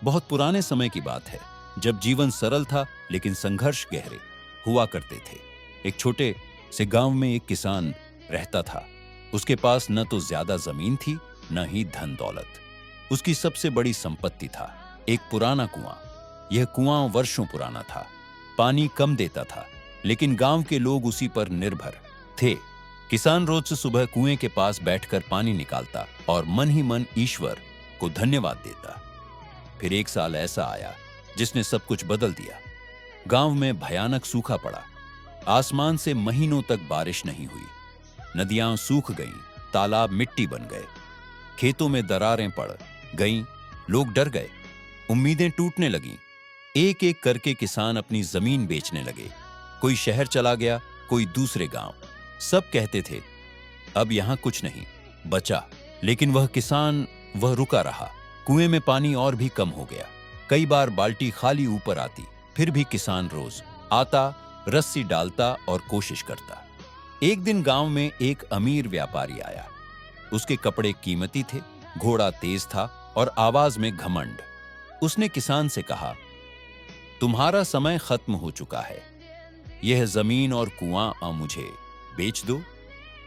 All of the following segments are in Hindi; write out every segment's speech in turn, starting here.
बहुत पुराने समय की बात है, जब जीवन सरल था लेकिन संघर्ष गहरे हुआ करते थे। एक छोटे से गांव में एक किसान रहता था। उसके पास न तो ज्यादा जमीन थी, न ही धन दौलत। उसकी सबसे बड़ी संपत्ति था एक पुराना कुआं। यह कुआं वर्षों पुराना था, पानी कम देता था, लेकिन गांव के लोग उसी पर निर्भर थे। किसान रोज सुबह कुएं के पास बैठकर पानी निकालता और मन ही मन ईश्वर को धन्यवाद देता। फिर एक साल ऐसा आया जिसने सब कुछ बदल दिया। गांव में भयानक सूखा पड़ा। आसमान से महीनों तक बारिश नहीं हुई। नदियां सूख गईं, तालाब मिट्टी बन गए, खेतों में दरारें पड़ गईं, लोग डर गए, उम्मीदें टूटने लगीं। एक एक करके किसान अपनी जमीन बेचने लगे। कोई शहर चला गया, कोई दूसरे गांव। सब कहते थे अब यहां कुछ नहीं बचा, लेकिन वह किसान वह रुका रहा। कुएं में पानी और भी कम हो गया। कई बार बाल्टी खाली ऊपर आती, फिर भी किसान रोज आता, रस्सी डालता और कोशिश करता। एक दिन गांव में एक अमीर व्यापारी आया। उसके कपड़े कीमती थे, घोड़ा तेज था और आवाज में घमंड। उसने किसान से कहा, तुम्हारा समय खत्म हो चुका है। यह जमीन और कुआं मुझे बेच दो,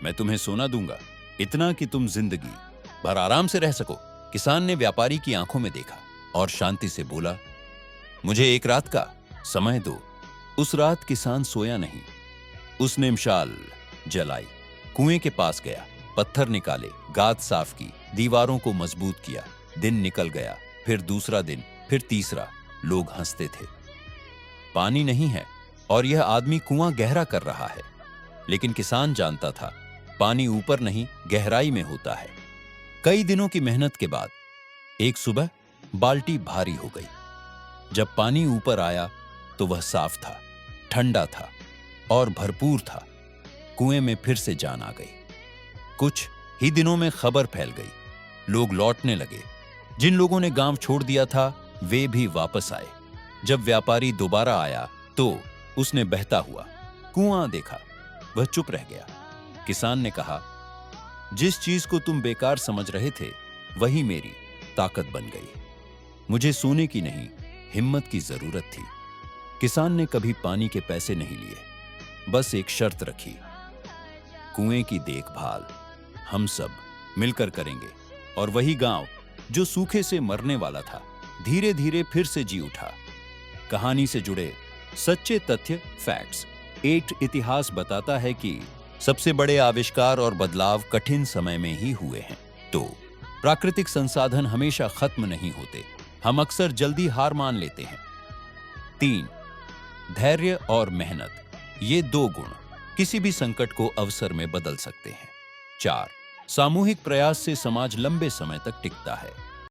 मैं तुम्हें सोना दूंगा, इतना कि तुम जिंदगी भर आराम से रह सको। किसान ने व्यापारी की आंखों में देखा और शांति से बोला, मुझे एक रात का समय दो। उस रात किसान सोया नहीं। उसने मशाल जलाई, कुएं के पास गया, पत्थर निकाले, गाद साफ की, दीवारों को मजबूत किया। दिन निकल गया, फिर दूसरा दिन, फिर तीसरा। लोग हंसते थे। पानी नहीं है और यह आदमी कुआं गहरा कर रहा है। लेकिन किसान जानता था पानी ऊपर नहीं, गहराई में होता है। कई दिनों की मेहनत के बाद एक सुबह बाल्टी भारी हो गई। जब पानी ऊपर आया तो वह साफ था, ठंडा था और भरपूर था। कुएं में फिर से जान आ गई। कुछ ही दिनों में खबर फैल गई। लोग लौटने लगे। जिन लोगों ने गांव छोड़ दिया था वे भी वापस आए। जब व्यापारी दोबारा आया तो उसने बहता हुआ कुआं देखा। वह चुप रह गया। किसान ने कहा, जिस चीज को तुम बेकार समझ रहे थे वही मेरी ताकत बन गई। मुझे सोने की नहीं, हिम्मत की जरूरत थी। किसान ने कभी पानी के पैसे नहीं लिए, बस एक शर्त रखी, कुएं की देखभाल हम सब मिलकर करेंगे। और वही गांव जो सूखे से मरने वाला था, धीरे धीरे फिर से जी उठा। कहानी से जुड़े सच्चे तथ्य, फैक्ट्स। एक इतिहास बताता है कि सबसे बड़े आविष्कार और बदलाव कठिन समय में ही हुए हैं। तो प्राकृतिक संसाधन हमेशा खत्म नहीं होते, हम अक्सर जल्दी हार मान लेते हैं। 3. धैर्य और मेहनत, ये दो गुण किसी भी संकट को अवसर में बदल सकते हैं। 4. सामूहिक प्रयास से समाज लंबे समय तक टिकता है।